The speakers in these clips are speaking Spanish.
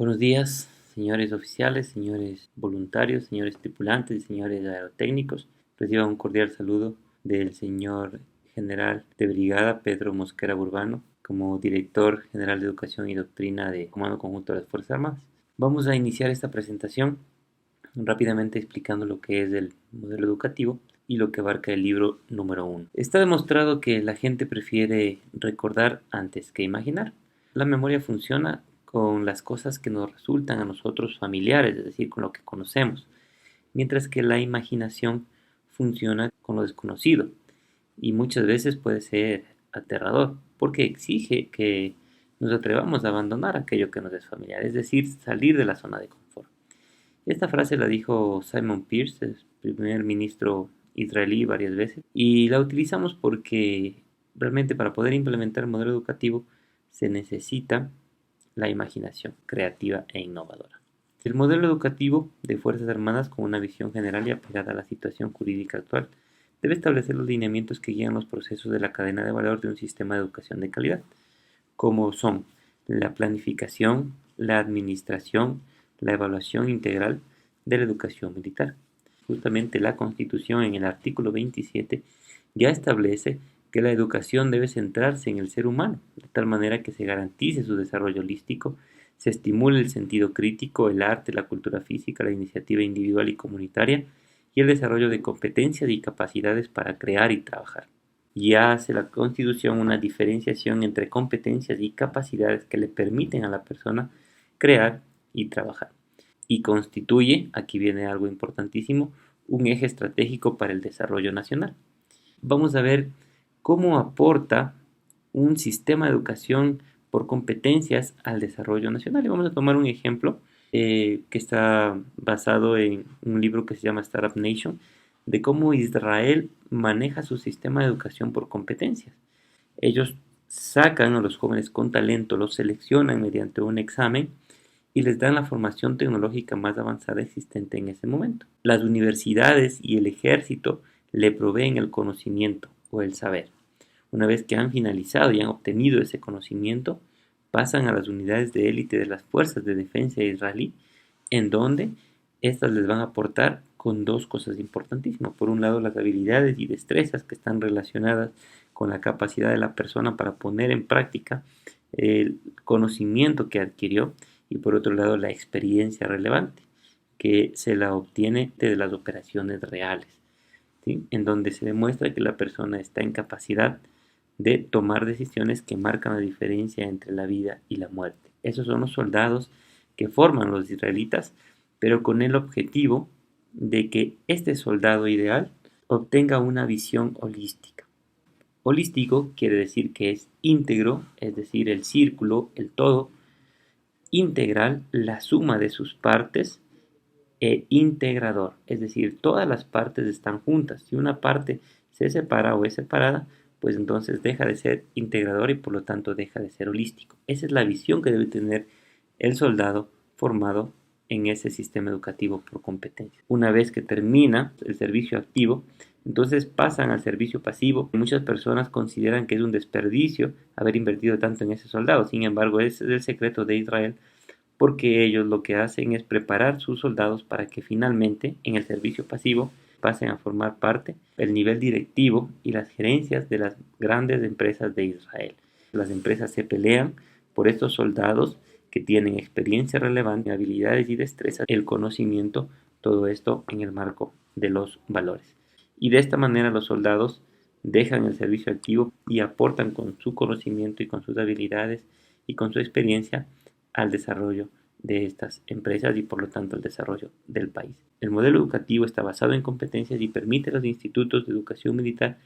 Buenos días, señores oficiales, señores voluntarios, señores tripulantes y señores aerotécnicos. Reciban un cordial saludo del señor general de brigada Pedro Mosquera Burbano, como director general de Educación y Doctrina de Comando Conjunto de las Fuerzas Armadas. Vamos a iniciar esta presentación rápidamente explicando lo que es el modelo educativo y lo que abarca el libro número 1. Está demostrado que la gente prefiere recordar antes que imaginar. La memoria funciona con las cosas que nos resultan a nosotros familiares, es decir, con lo que conocemos, mientras que la imaginación funciona con lo desconocido y muchas veces puede ser aterrador porque exige que nos atrevamos a abandonar aquello que nos es familiar, es decir, salir de la zona de confort. Esta frase la dijo Simon Peirce, el primer ministro israelí, varias veces, y la utilizamos porque realmente para poder implementar el modelo educativo se necesita la imaginación creativa e innovadora. El modelo educativo de Fuerzas Armadas, con una visión general y apegada a la situación jurídica actual, debe establecer los lineamientos que guían los procesos de la cadena de valor de un sistema de educación de calidad, como son la planificación, la administración, la evaluación integral de la educación militar. Justamente la Constitución en el artículo 27 ya establece que la educación debe centrarse en el ser humano, de tal manera que se garantice su desarrollo holístico, se estimule el sentido crítico, el arte, la cultura física, la iniciativa individual y comunitaria y el desarrollo de competencias y capacidades para crear y trabajar. Ya hace la Constitución una diferenciación entre competencias y capacidades que le permiten a la persona crear y trabajar. Y constituye, aquí viene algo importantísimo, un eje estratégico para el desarrollo nacional. Vamos a ver cómo aporta un sistema de educación por competencias al desarrollo nacional. Y vamos a tomar un ejemplo que está basado en un libro que se llama Startup Nation, de cómo Israel maneja su sistema de educación por competencias. Ellos sacan a los jóvenes con talento, los seleccionan mediante un examen y les dan la formación tecnológica más avanzada existente en ese momento. Las universidades y el ejército le proveen el conocimiento o el saber. Una vez que han finalizado y han obtenido ese conocimiento, pasan a las unidades de élite de las fuerzas de defensa israelí, en donde estas les van a aportar con dos cosas importantísimas. Por un lado, las habilidades y destrezas que están relacionadas con la capacidad de la persona para poner en práctica el conocimiento que adquirió, y por otro lado, la experiencia relevante que se la obtiene de las operaciones reales, ¿sí? En donde se demuestra que la persona está en capacidad de tomar decisiones que marcan la diferencia entre la vida y la muerte. Esos son los soldados que forman los israelitas, pero con el objetivo de que este soldado ideal obtenga una visión holística. Holístico quiere decir que es íntegro, es decir, el círculo, el todo, integral, la suma de sus partes, e integrador, es decir, todas las partes están juntas. Si una parte se separa o es separada, pues entonces deja de ser integrador y por lo tanto deja de ser holístico. Esa es la visión que debe tener el soldado formado en ese sistema educativo por competencia. Una vez que termina el servicio activo, entonces pasan al servicio pasivo. Muchas personas consideran que es un desperdicio haber invertido tanto en ese soldado. Sin embargo, ese es el secreto de Israel, porque ellos lo que hacen es preparar sus soldados para que finalmente en el servicio pasivo pasen a formar parte del nivel directivo y las gerencias de las grandes empresas de Israel. Las empresas se pelean por estos soldados que tienen experiencia relevante, habilidades y destrezas, el conocimiento, todo esto en el marco de los valores. Y de esta manera los soldados dejan el servicio activo y aportan con su conocimiento y con sus habilidades y con su experiencia al desarrollo de estas empresas y por lo tanto al desarrollo del país. El modelo educativo está basado en competencias y permite a los institutos de educación militar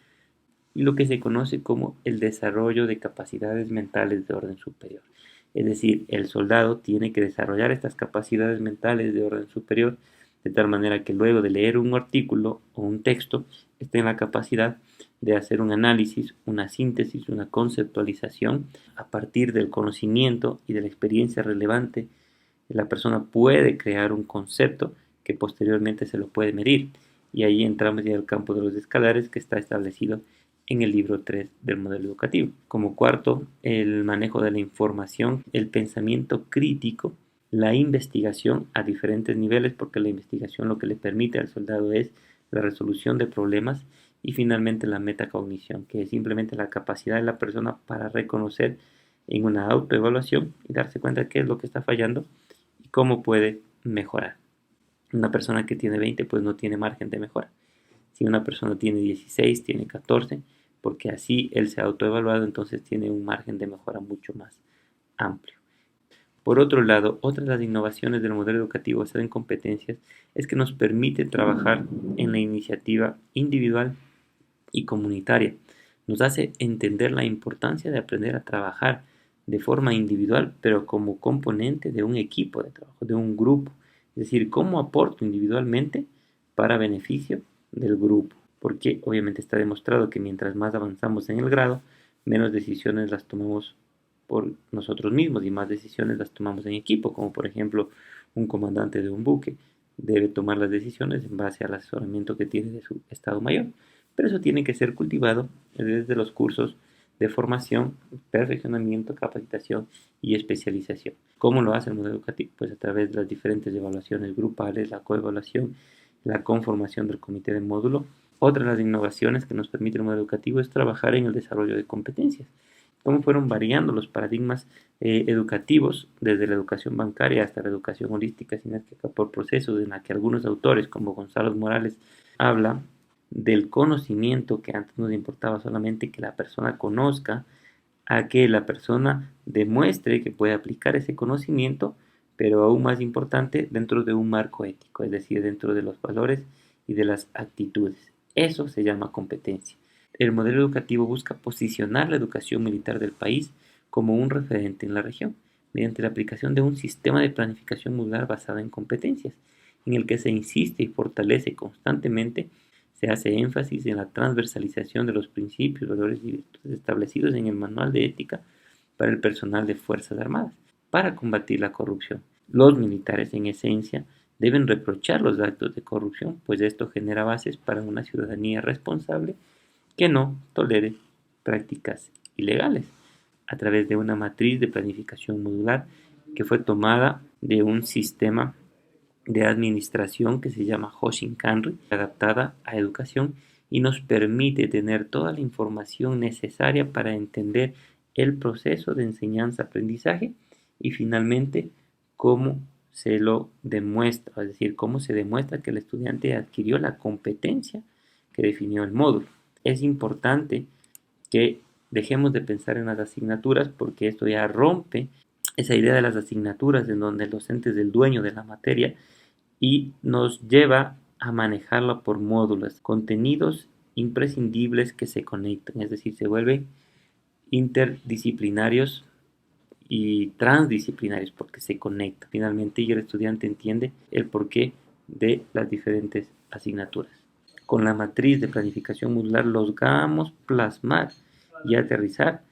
y lo que se conoce como el desarrollo de capacidades mentales de orden superior. Es decir, el soldado tiene que desarrollar estas capacidades mentales de orden superior de tal manera que luego de leer un artículo o un texto esté en la capacidad de hacer un análisis, una síntesis, una conceptualización a partir del conocimiento y de la experiencia relevante. La persona puede crear un concepto que posteriormente se lo puede medir, y ahí entramos ya al campo de los escalares que está establecido en el libro 3 del modelo educativo. Como cuarto, el manejo de la información, el pensamiento crítico, la investigación a diferentes niveles, porque la investigación lo que le permite al soldado es la resolución de problemas, y finalmente la metacognición, que es simplemente la capacidad de la persona para reconocer en una autoevaluación y darse cuenta de qué es lo que está fallando y cómo puede mejorar. Una persona que tiene 20 pues no tiene margen de mejora. Si una persona tiene 16, tiene 14, porque así él se ha autoevaluado, entonces tiene un margen de mejora mucho más amplio. Por otro lado, otra de las innovaciones del modelo educativo basado en competencias es que nos permite trabajar en la iniciativa individual y comunitaria. Nos hace entender la importancia de aprender a trabajar de forma individual, pero como componente de un equipo de trabajo, de un grupo. Es decir, cómo aporto individualmente para beneficio del grupo. Porque obviamente está demostrado que mientras más avanzamos en el grado, menos decisiones las tomamos por nosotros mismos y más decisiones las tomamos en equipo, como por ejemplo un comandante de un buque debe tomar las decisiones en base al asesoramiento que tiene de su estado mayor, pero eso tiene que ser cultivado desde los cursos de formación, perfeccionamiento, capacitación y especialización. ¿Cómo lo hace el modelo educativo? Pues a través de las diferentes evaluaciones grupales, la coevaluación, la conformación del comité de módulo. Otra de las innovaciones que nos permite el modelo educativo es trabajar en el desarrollo de competencias. Cómo fueron variando los paradigmas educativos desde la educación bancaria hasta la educación holística sinérgica por procesos, en la que algunos autores como Gonzalo Morales habla del conocimiento, que antes nos importaba solamente que la persona conozca, a que la persona demuestre que puede aplicar ese conocimiento, pero aún más importante, dentro de un marco ético, es decir, dentro de los valores y de las actitudes. Eso se llama competencia. El modelo educativo busca posicionar la educación militar del país como un referente en la región, mediante la aplicación de un sistema de planificación modular basado en competencias, en el que se insiste y fortalece constantemente. Se hace énfasis en la transversalización de los principios, valores y virtudes establecidos en el Manual de Ética para el personal de Fuerzas Armadas, para combatir la corrupción. Los militares, en esencia, deben reprochar los actos de corrupción, pues esto genera bases para una ciudadanía responsable que no tolere prácticas ilegales, a través de una matriz de planificación modular que fue tomada de un sistema de administración que se llama Hoshin-Kanri, adaptada a educación, y nos permite tener toda la información necesaria para entender el proceso de enseñanza-aprendizaje y finalmente cómo se lo demuestra, es decir, cómo se demuestra que el estudiante adquirió la competencia que definió el módulo. Es importante que dejemos de pensar en las asignaturas, porque esto ya rompe esa idea de las asignaturas en donde el docente es el dueño de la materia y nos lleva a manejarla por módulos, contenidos imprescindibles que se conectan, es decir, se vuelven interdisciplinarios y transdisciplinarios porque se conectan finalmente, y el estudiante entiende el porqué de las diferentes asignaturas. Con la matriz de planificación modular logramos plasmar y aterrizar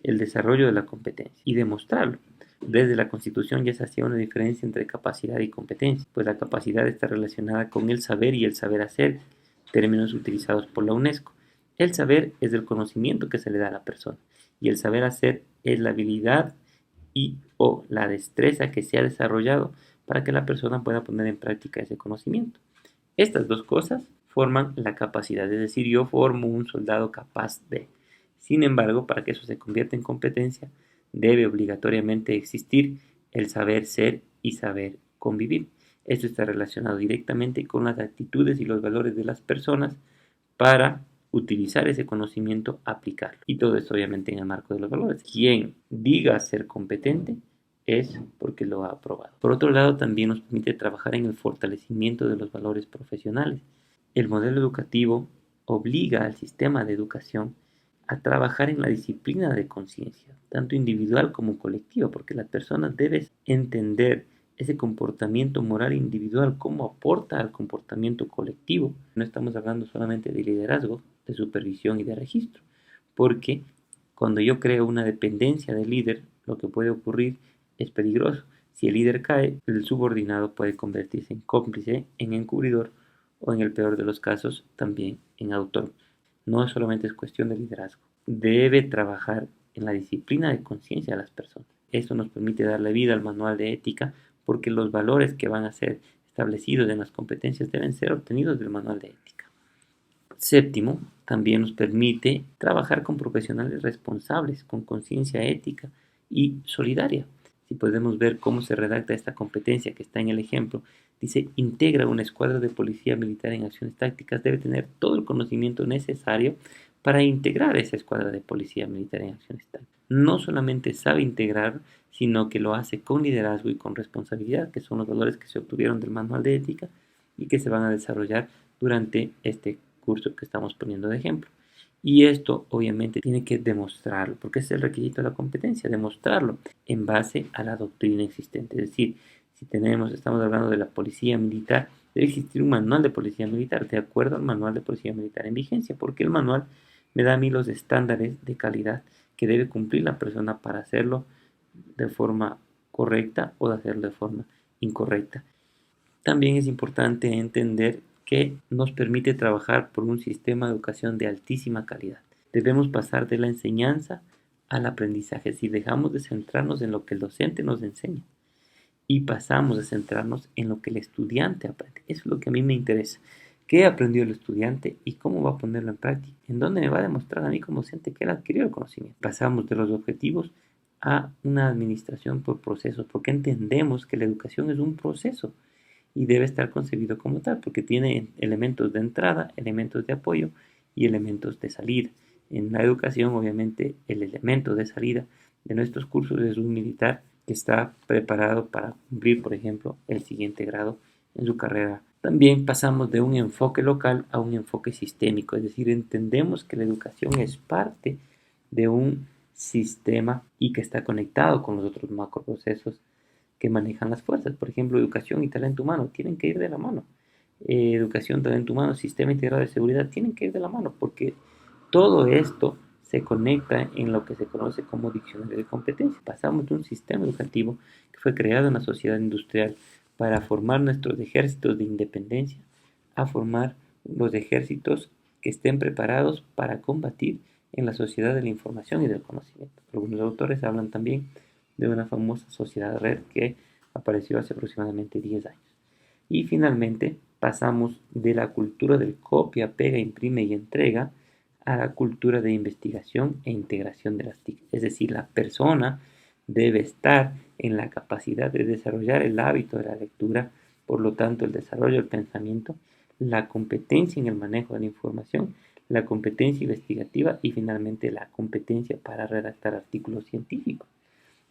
el desarrollo de la competencia y demostrarlo. Desde la Constitución ya se hacía una diferencia entre capacidad y competencia, pues la capacidad está relacionada con el saber y el saber hacer, términos utilizados por la UNESCO. El saber es el conocimiento que se le da a la persona, y el saber hacer es la habilidad y o la destreza que se ha desarrollado para que la persona pueda poner en práctica ese conocimiento. Estas dos cosas forman la capacidad, es decir, yo formo un soldado capaz de. Sin embargo, para que eso se convierta en competencia, debe obligatoriamente existir el saber ser y saber convivir. Esto está relacionado directamente con las actitudes y los valores de las personas para utilizar ese conocimiento, aplicarlo. Y todo esto obviamente en el marco de los valores. Quien diga ser competente es porque lo ha aprobado. Por otro lado, también nos permite trabajar en el fortalecimiento de los valores profesionales. El modelo educativo obliga al sistema de educación a trabajar en la disciplina de conciencia, tanto individual como colectiva, porque las personas deben entender ese comportamiento moral individual, cómo aporta al comportamiento colectivo. No estamos hablando solamente de liderazgo, de supervisión y de registro, porque cuando yo creo una dependencia del líder, lo que puede ocurrir es peligroso. Si el líder cae, el subordinado puede convertirse en cómplice, en encubridor o, en el peor de los casos, también en autor. No solamente es cuestión de liderazgo. Debe trabajar en la disciplina de conciencia de las personas. Esto nos permite darle vida al manual de ética porque los valores que van a ser establecidos en las competencias deben ser obtenidos del manual de ética. Séptimo, también nos permite trabajar con profesionales responsables, con conciencia ética y solidaria. Si podemos ver cómo se redacta esta competencia que está en el ejemplo, dice: integra una escuadra de policía militar en acciones tácticas, debe tener todo el conocimiento necesario para integrar esa escuadra de policía militar en acciones tácticas. No solamente sabe integrar, sino que lo hace con liderazgo y con responsabilidad, que son los valores que se obtuvieron del manual de ética y que se van a desarrollar durante este curso que estamos poniendo de ejemplo. Y esto obviamente tiene que demostrarlo, porque ese es el requisito de la competencia, demostrarlo en base a la doctrina existente. Es decir, si estamos hablando de la policía militar, debe existir un manual de policía militar de acuerdo al manual de policía militar en vigencia, porque el manual me da a mí los estándares de calidad que debe cumplir la persona para hacerlo de forma correcta o de hacerlo de forma incorrecta. También es importante entender que nos permite trabajar por un sistema de educación de altísima calidad. Debemos pasar de la enseñanza al aprendizaje. Si dejamos de centrarnos en lo que el docente nos enseña y pasamos a centrarnos en lo que el estudiante aprende. Eso es lo que a mí me interesa. ¿Qué aprendió el estudiante y cómo va a ponerlo en práctica? ¿En dónde me va a demostrar a mí como docente que él adquirió el conocimiento? Pasamos de los objetivos a una administración por procesos, porque entendemos que la educación es un proceso y debe estar concebido como tal, porque tiene elementos de entrada, elementos de apoyo y elementos de salida. En la educación, obviamente, el elemento de salida de nuestros cursos es un militar que está preparado para cumplir, por ejemplo, el siguiente grado en su carrera. También pasamos de un enfoque local a un enfoque sistémico, es decir, entendemos que la educación es parte de un sistema y que está conectado con los otros macroprocesos que manejan las fuerzas. Por ejemplo, educación y talento humano tienen que ir de la mano. Educación, talento humano, sistema integrado de seguridad tienen que ir de la mano, porque todo esto se conecta en lo que se conoce como diccionario de competencias. Pasamos de un sistema educativo que fue creado en la sociedad industrial para formar nuestros ejércitos de independencia a formar los ejércitos que estén preparados para combatir en la sociedad de la información y del conocimiento. Algunos autores hablan también de una famosa sociedad red que apareció hace aproximadamente 10 años. Y finalmente pasamos de la cultura del copia, pega, imprime y entrega a la cultura de investigación e integración de las TIC. Es decir, la persona debe estar en la capacidad de desarrollar el hábito de la lectura, por lo tanto el desarrollo del pensamiento, la competencia en el manejo de la información, la competencia investigativa y finalmente la competencia para redactar artículos científicos.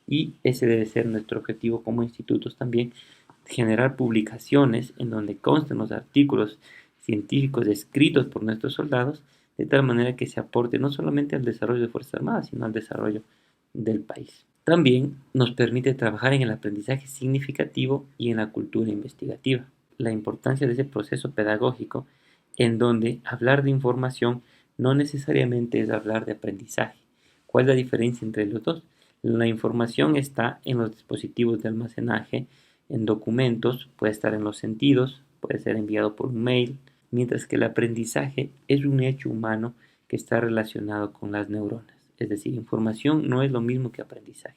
Y ese debe ser nuestro objetivo como institutos también, generar publicaciones en donde consten los artículos científicos escritos por nuestros soldados, de tal manera que se aporte no solamente al desarrollo de Fuerzas Armadas, sino al desarrollo del país. También nos permite trabajar en el aprendizaje significativo y en la cultura investigativa. La importancia de ese proceso pedagógico en donde hablar de información no necesariamente es hablar de aprendizaje. ¿Cuál es la diferencia entre los dos? La información está en los dispositivos de almacenaje, en documentos, puede estar en los sentidos, puede ser enviado por un mail, mientras que el aprendizaje es un hecho humano que está relacionado con las neuronas. Es decir, información no es lo mismo que aprendizaje.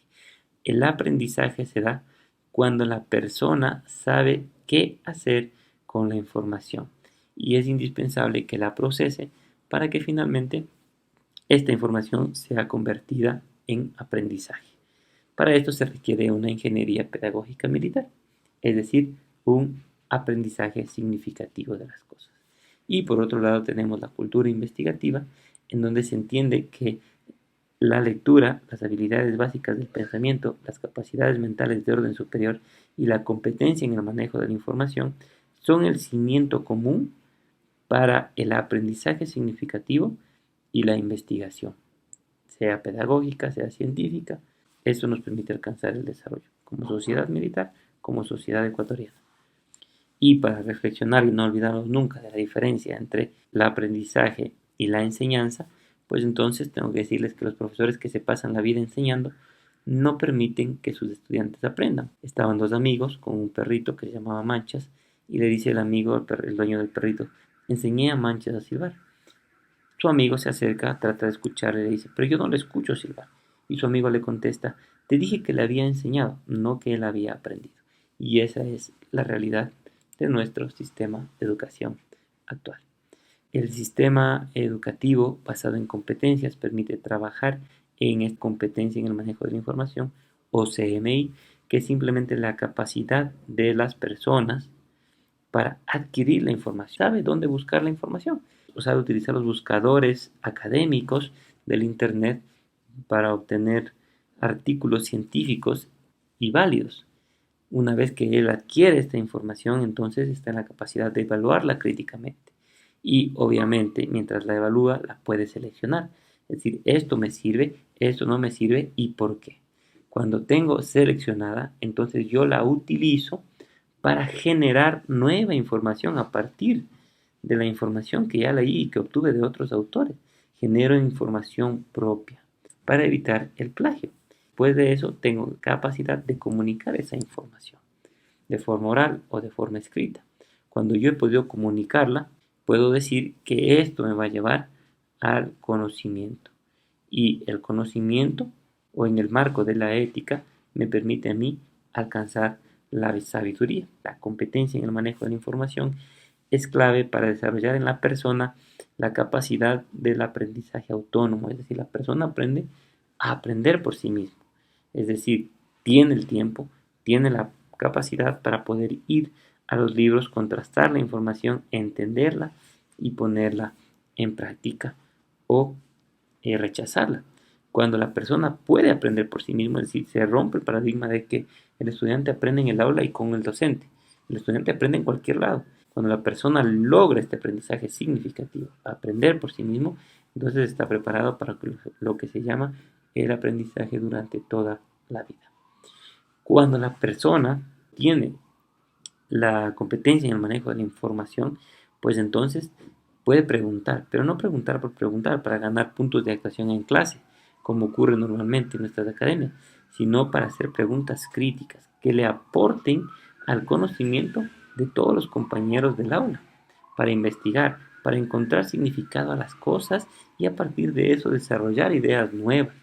El aprendizaje se da cuando la persona sabe qué hacer con la información y es indispensable que la procese para que finalmente esta información sea convertida en aprendizaje. Para esto se requiere una ingeniería pedagógica militar, es decir, un aprendizaje significativo de las cosas. Y por otro lado tenemos la cultura investigativa, en donde se entiende que la lectura, las habilidades básicas del pensamiento, las capacidades mentales de orden superior y la competencia en el manejo de la información son el cimiento común para el aprendizaje significativo y la investigación, sea pedagógica, sea científica. Eso nos permite alcanzar el desarrollo como sociedad militar, como sociedad ecuatoriana. Y para reflexionar y no olvidarnos nunca de la diferencia entre el aprendizaje y la enseñanza, pues entonces tengo que decirles que los profesores que se pasan la vida enseñando no permiten que sus estudiantes aprendan. Estaban dos amigos con un perrito que se llamaba Manchas y le dice el amigo, el dueño del perrito: enseñé a Manchas a silbar. Su amigo se acerca, trata de escucharle y le dice: pero yo no le escucho silbar. Y su amigo le contesta: te dije que le había enseñado, no que él había aprendido. y esa es la realidad de nuestro sistema de educación actual. El sistema educativo basado en competencias permite trabajar en esta competencia en el manejo de la información, o CMI, que es simplemente la capacidad de las personas para adquirir la información. Sabe dónde buscar la información. Sabe utilizar los buscadores académicos del Internet para obtener artículos científicos y válidos. Una vez que él adquiere esta información, entonces está en la capacidad de evaluarla críticamente. Y obviamente, mientras la evalúa, la puede seleccionar. Es decir, esto me sirve, esto no me sirve y por qué. Cuando tengo seleccionada, entonces yo la utilizo para generar nueva información a partir de la información que ya leí y que obtuve de otros autores. Genero información propia para evitar el plagio. Después de eso, tengo capacidad de comunicar esa información de forma oral o de forma escrita. Cuando yo he podido comunicarla, puedo decir que esto me va a llevar al conocimiento. Y el conocimiento, o en el marco de la ética, me permite a mí alcanzar la sabiduría. La competencia en el manejo de la información es clave para desarrollar en la persona la capacidad del aprendizaje autónomo, es decir, la persona aprende a aprender por sí mismo, es decir, tiene el tiempo, tiene la capacidad para poder ir a los libros, contrastar la información, entenderla y ponerla en práctica o rechazarla. Cuando la persona puede aprender por sí mismo, es decir, se rompe el paradigma de que el estudiante aprende en el aula y con el docente. El estudiante aprende en cualquier lado. Cuando la persona logra este aprendizaje significativo, aprender por sí mismo, entonces está preparado para lo que se llama el aprendizaje durante toda la vida. Cuando la persona tiene la competencia en el manejo de la información, pues entonces puede preguntar, pero no preguntar por preguntar para ganar puntos de actuación en clase, como ocurre normalmente en nuestras academias, sino para hacer preguntas críticas que le aporten al conocimiento de todos los compañeros del aula, para investigar, para encontrar significado a las cosas y a partir de eso desarrollar ideas nuevas,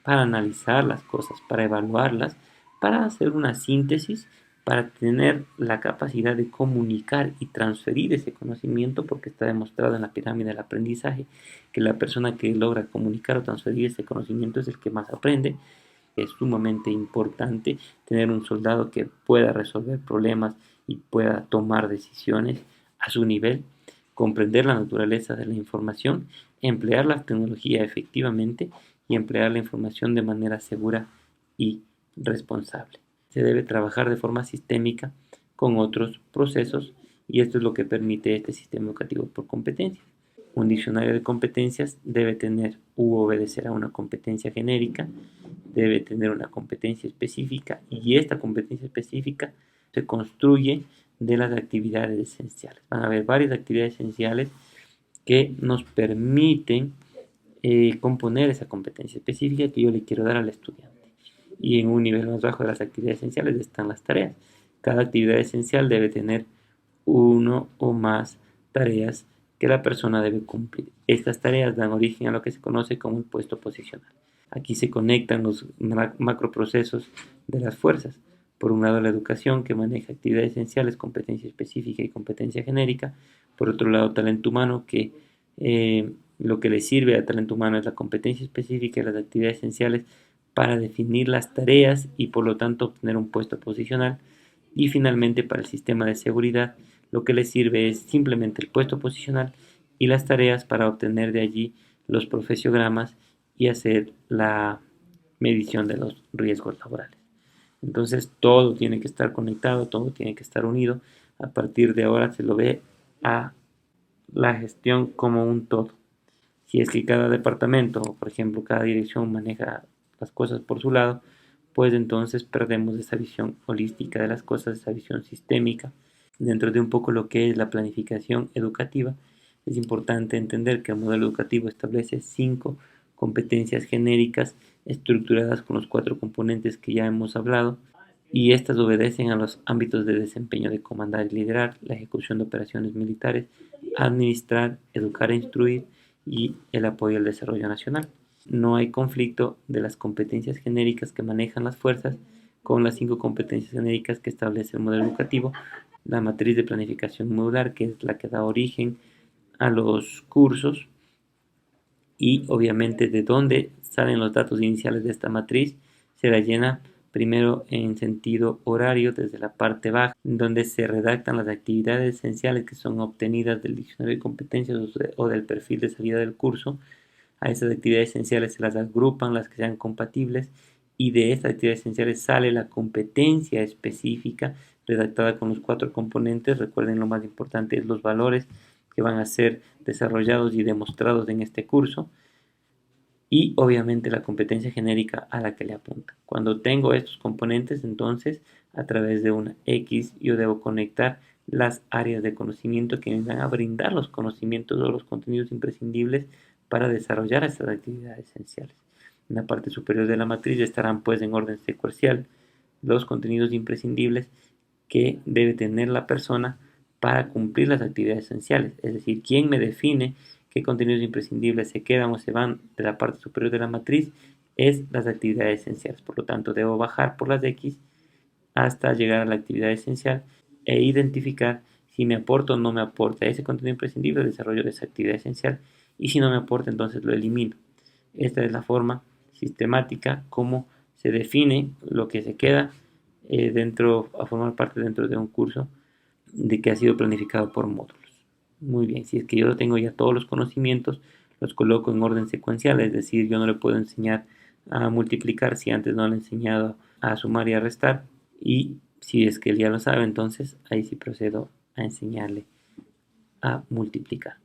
para analizar las cosas, para evaluarlas, para hacer una síntesis, para tener la capacidad de comunicar y transferir ese conocimiento, porque está demostrado en la pirámide del aprendizaje que la persona que logra comunicar o transferir ese conocimiento es el que más aprende. Es sumamente importante tener un soldado que pueda resolver problemas y pueda tomar decisiones a su nivel, comprender la naturaleza de la información, emplear la tecnología efectivamente y emplear la información de manera segura y responsable. Se debe trabajar de forma sistémica con otros procesos y esto es lo que permite este sistema educativo por competencias. Un diccionario de competencias debe tener u obedecer a una competencia genérica, debe tener una competencia específica y esta competencia específica se construye de las actividades esenciales. Van a haber varias actividades esenciales que nos permiten componer esa competencia específica que yo le quiero dar al estudiante. Y en un nivel más bajo de las actividades esenciales están las tareas. Cada actividad esencial debe tener uno o más tareas que la persona debe cumplir. Estas tareas dan origen a lo que se conoce como el puesto posicional. Aquí se conectan los macroprocesos de las fuerzas. Por un lado, la educación, que maneja actividades esenciales, competencia específica y competencia genérica. Por otro lado, talento humano, que lo que le sirve al talento humano es la competencia específica y las actividades esenciales para definir las tareas y por lo tanto obtener un puesto posicional. Y finalmente, para el sistema de seguridad, lo que le sirve es simplemente el puesto posicional y las tareas para obtener de allí los profesiogramas y hacer la medición de los riesgos laborales. Entonces todo tiene que estar conectado, todo tiene que estar unido. A partir de ahora se lo ve a la gestión como un todo. Si es que cada departamento, o por ejemplo cada dirección maneja las cosas por su lado, pues entonces perdemos esa visión holística de las cosas, esa visión sistémica. Dentro de un poco lo que es la planificación educativa, es importante entender que el modelo educativo establece 5 competencias genéricas estructuradas con los 4 componentes que ya hemos hablado y estas obedecen a los ámbitos de desempeño de comandar y liderar, la ejecución de operaciones militares, administrar, educar e instruir y el apoyo al desarrollo nacional. No hay conflicto de las competencias genéricas que manejan las fuerzas con las 5 competencias genéricas que establece el modelo educativo, la matriz de planificación modular, que es la que da origen a los cursos, y obviamente de dónde salen los datos iniciales de esta matriz se la llena primero en sentido horario desde la parte baja, donde se redactan las actividades esenciales que son obtenidas del diccionario de competencias o del perfil de salida del curso. A esas actividades esenciales se las agrupan las que sean compatibles, y de estas actividades esenciales sale la competencia específica redactada con los 4 componentes. Recuerden, lo más importante es los valores que van a ser desarrollados y demostrados en este curso, y obviamente la competencia genérica a la que le apunta. Cuando tengo estos componentes, entonces a través de una X yo debo conectar las áreas de conocimiento que me van a brindar los conocimientos o los contenidos imprescindibles para desarrollar estas actividades esenciales. En la parte superior de la matriz estarán pues en orden secuencial los contenidos imprescindibles que debe tener la persona para cumplir las actividades esenciales. Es decir, quién me define qué contenidos imprescindibles se quedan o se van de la parte superior de la matriz es las actividades esenciales. Por lo tanto, debo bajar por las X hasta llegar a la actividad esencial e identificar si me aporta o no me aporta ese contenido imprescindible el desarrollo de esa actividad esencial, y si no me aporta, entonces lo elimino. Esta es la forma sistemática como se define lo que se queda a formar parte dentro de un curso de que ha sido planificado por módulos. Muy bien, si es que yo tengo ya todos los conocimientos, los coloco en orden secuencial, es decir, yo no le puedo enseñar a multiplicar si antes no le he enseñado a sumar y a restar, y si es que él ya lo sabe, entonces ahí sí procedo a enseñarle a multiplicar.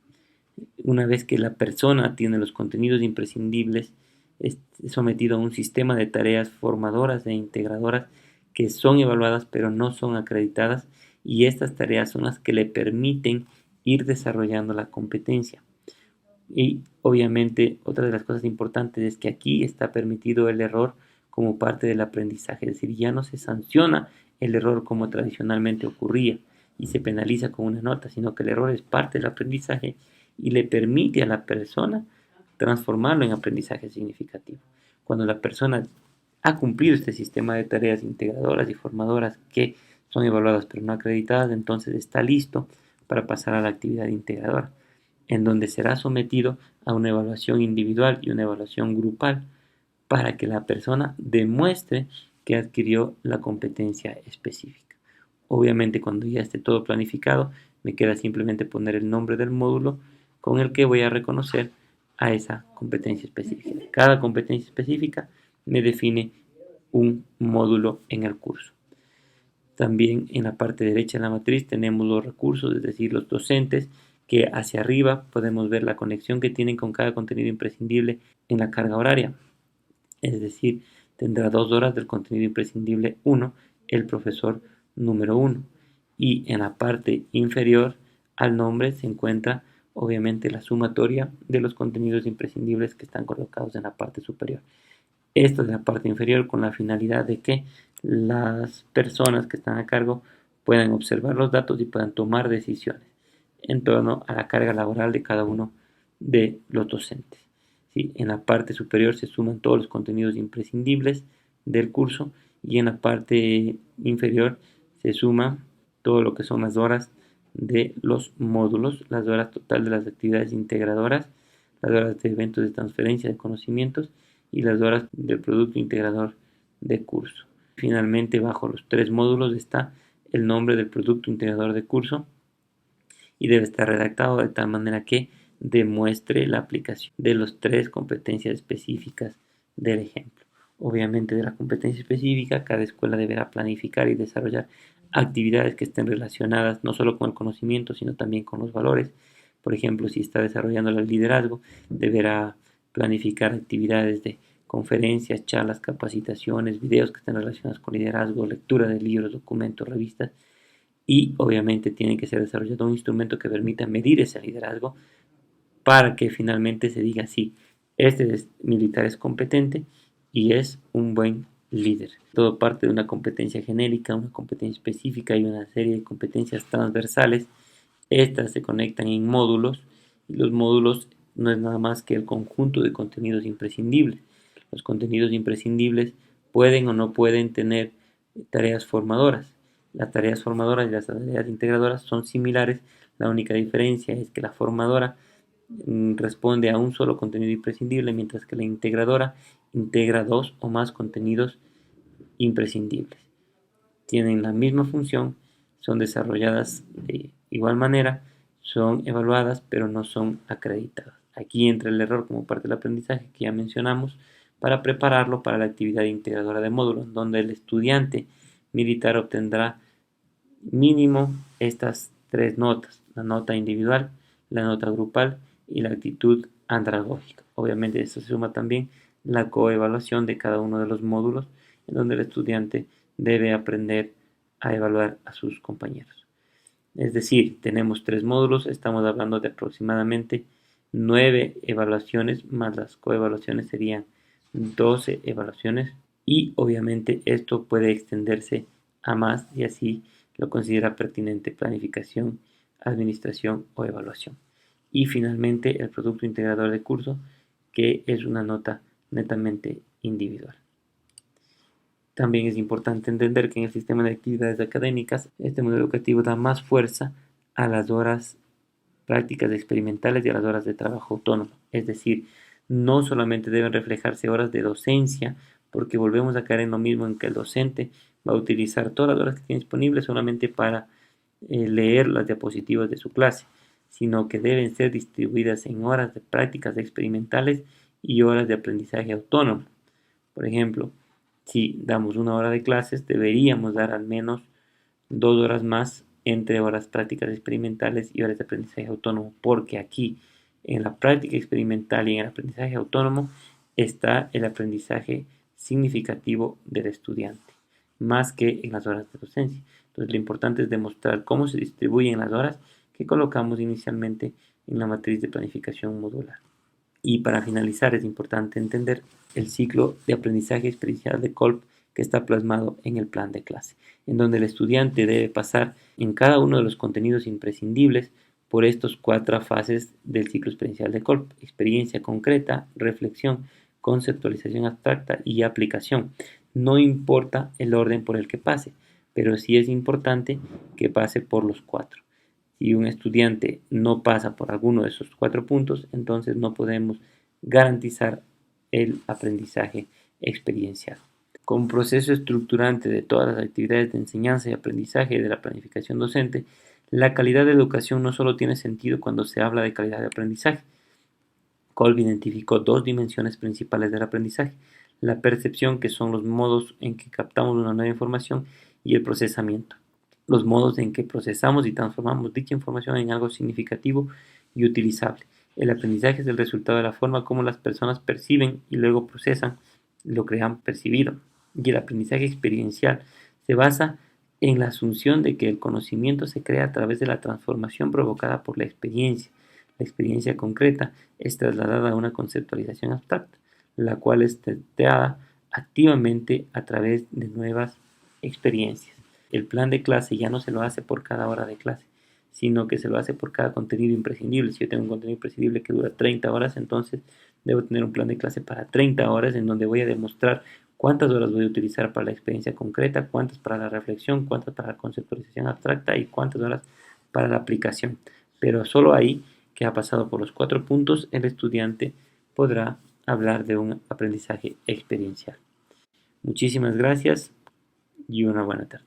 Una vez que la persona tiene los contenidos imprescindibles, es sometido a un sistema de tareas formadoras e integradoras que son evaluadas pero no son acreditadas, y estas tareas son las que le permiten ir desarrollando la competencia. Y obviamente otra de las cosas importantes es que aquí está permitido el error como parte del aprendizaje, es decir, ya no se sanciona el error como tradicionalmente ocurría y se penaliza con una nota, sino que el error es parte del aprendizaje y le permite a la persona transformarlo en aprendizaje significativo. Cuando la persona ha cumplido este sistema de tareas integradoras y formadoras que son evaluadas pero no acreditadas, entonces está listo para pasar a la actividad integradora, en donde será sometido a una evaluación individual y una evaluación grupal para que la persona demuestre que adquirió la competencia específica. Obviamente, cuando ya esté todo planificado, me queda simplemente poner el nombre del módulo con el que voy a reconocer a esa competencia específica. Cada competencia específica me define un módulo en el curso. También en la parte derecha de la matriz tenemos los recursos, es decir, los docentes, que hacia arriba podemos ver la conexión que tienen con cada contenido imprescindible en la carga horaria. Es decir, tendrá 2 horas del contenido imprescindible 1 el profesor número 1. Y en la parte inferior al nombre se encuentra obviamente la sumatoria de los contenidos imprescindibles que están colocados en la parte superior. Esto es la parte inferior con la finalidad de que las personas que están a cargo puedan observar los datos y puedan tomar decisiones en torno a la carga laboral de cada uno de los docentes. ¿Sí? En la parte superior se suman todos los contenidos imprescindibles del curso, y en la parte inferior se suma todo lo que son las horas de los módulos, las horas total de las actividades integradoras, las horas de eventos de transferencia de conocimientos y las horas del producto integrador de curso. Finalmente, bajo los 3 módulos está el nombre del producto integrador de curso, y debe estar redactado de tal manera que demuestre la aplicación de las 3 competencias específicas del ejemplo. Obviamente, de la competencia específica, cada escuela deberá planificar y desarrollar actividades que estén relacionadas no solo con el conocimiento, sino también con los valores. Por ejemplo, si está desarrollando el liderazgo, deberá planificar actividades de conferencias, charlas, capacitaciones, videos que estén relacionados con liderazgo, lectura de libros, documentos, revistas, y obviamente tiene que ser desarrollado un instrumento que permita medir ese liderazgo para que finalmente se diga sí, este militar es competente y es un buen líder. Todo parte de una competencia genérica, una competencia específica y una serie de competencias transversales. Estas se conectan en módulos, y los módulos no es nada más que el conjunto de contenidos imprescindibles. Los contenidos imprescindibles pueden o no pueden tener tareas formadoras. Las tareas formadoras y las tareas integradoras son similares, la única diferencia es que la formadora responde a un solo contenido imprescindible, mientras que la integradora integra dos o más contenidos imprescindibles. Tienen la misma función, son desarrolladas de igual manera, son evaluadas, pero no son acreditadas. Aquí entra el error como parte del aprendizaje que ya mencionamos para prepararlo para la actividad integradora de módulos, donde el estudiante militar obtendrá mínimo estas tres notas: la nota individual, la nota grupal y la actitud andragógica. Obviamente esto se suma también la coevaluación de cada uno de los módulos, en donde el estudiante debe aprender a evaluar a sus compañeros. Es decir, tenemos tres módulos, estamos hablando de aproximadamente 9 evaluaciones, más las coevaluaciones serían 12 evaluaciones, y obviamente esto puede extenderse a más y así lo considera pertinente planificación, administración o evaluación. Y finalmente el producto integrador de curso, que es una nota netamente individual. También es importante entender que en el sistema de actividades académicas, este modelo educativo da más fuerza a las horas prácticas experimentales y a las horas de trabajo autónomo. Es decir, no solamente deben reflejarse horas de docencia, porque volvemos a caer en lo mismo, en que el docente va a utilizar todas las horas que tiene disponibles solamente para leer las diapositivas de su clase, sino que deben ser distribuidas en horas de prácticas experimentales y horas de aprendizaje autónomo. Por ejemplo, si damos una hora de clases, deberíamos dar al menos 2 horas más entre horas prácticas experimentales y horas de aprendizaje autónomo, porque aquí en la práctica experimental y en el aprendizaje autónomo está el aprendizaje significativo del estudiante, más que en las horas de docencia. Entonces lo importante es demostrar cómo se distribuyen las horas que colocamos inicialmente en la matriz de planificación modular. Y para finalizar es importante entender el ciclo de aprendizaje experiencial de Kolb, que está plasmado en el plan de clase, en donde el estudiante debe pasar en cada uno de los contenidos imprescindibles por estos 4 fases del ciclo experiencial de Kolb: experiencia concreta, reflexión, conceptualización abstracta y aplicación. No importa el orden por el que pase, pero sí es importante que pase por los 4. Si un estudiante no pasa por alguno de esos 4 puntos, entonces no podemos garantizar el aprendizaje experiencial. Como proceso estructurante de todas las actividades de enseñanza y aprendizaje de la planificación docente, la calidad de educación no solo tiene sentido cuando se habla de calidad de aprendizaje. Kolb identificó 2 dimensiones principales del aprendizaje: la percepción, que son los modos en que captamos una nueva información, y el procesamiento, los modos en que procesamos y transformamos dicha información en algo significativo y utilizable. El aprendizaje es el resultado de la forma como las personas perciben y luego procesan lo que han percibido. Y el aprendizaje experiencial se basa en la asunción de que el conocimiento se crea a través de la transformación provocada por la experiencia. La experiencia concreta es trasladada a una conceptualización abstracta, la cual es testeada activamente a través de nuevas experiencias. El plan de clase ya no se lo hace por cada hora de clase, sino que se lo hace por cada contenido imprescindible. Si yo tengo un contenido imprescindible que dura 30 horas, entonces debo tener un plan de clase para 30 horas en donde voy a demostrar cuántas horas voy a utilizar para la experiencia concreta, cuántas para la reflexión, cuántas para la conceptualización abstracta y cuántas horas para la aplicación. Pero solo ahí, que ha pasado por los 4 puntos, el estudiante podrá hablar de un aprendizaje experiencial. Muchísimas gracias y una buena tarde.